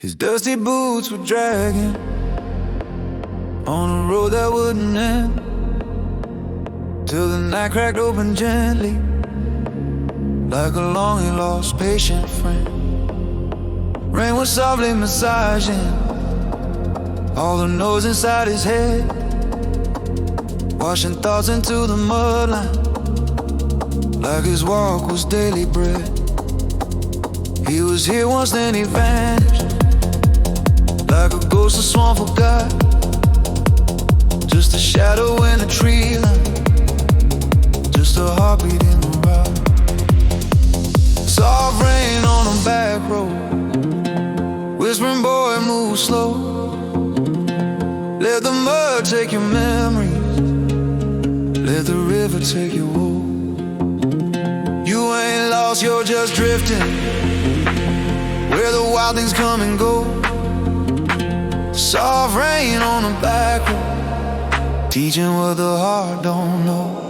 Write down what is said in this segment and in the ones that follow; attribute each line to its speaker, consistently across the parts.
Speaker 1: His dusty boots were dragging on a road that wouldn't end, till the night cracked open gently, like a long-lost patient friend. Rain was softly massaging all the noise inside his head, washing thoughts into the mudline, like his walk was daily bread. He was here once, then he vanished, like a ghost the swan forgot, just a shadow in the tree line, just a heartbeat in the rock. Soft rain on a back road, whispering, boy, move slow. Let the mud take your memories, let the river take your woe. You ain't lost, you're just drifting where the wild things come and go. Soft rain on a back road, teaching what the heart don't know.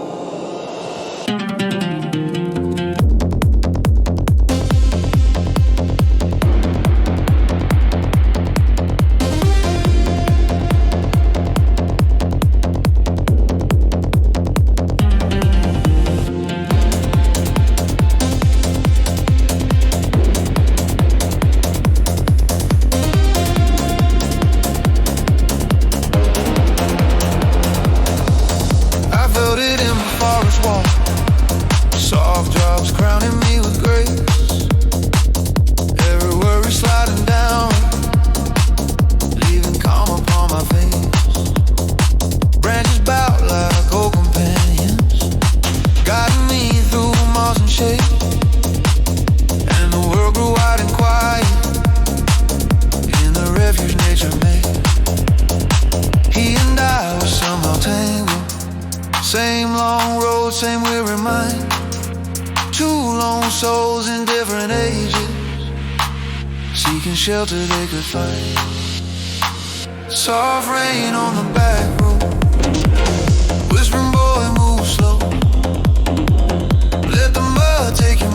Speaker 1: Soft drops crowning me with grace, every worry sliding down, leaving calm upon my face. Branches bow like old companions, guiding me through moss and shade, and the world grew wide and quiet in the refuge nature made. He and I were somehow tangled, same long road, same weary mind, two lone souls in different ages, seeking shelter they could find. Soft rain on the back road, whispering, boy, move slow. Let the mud take you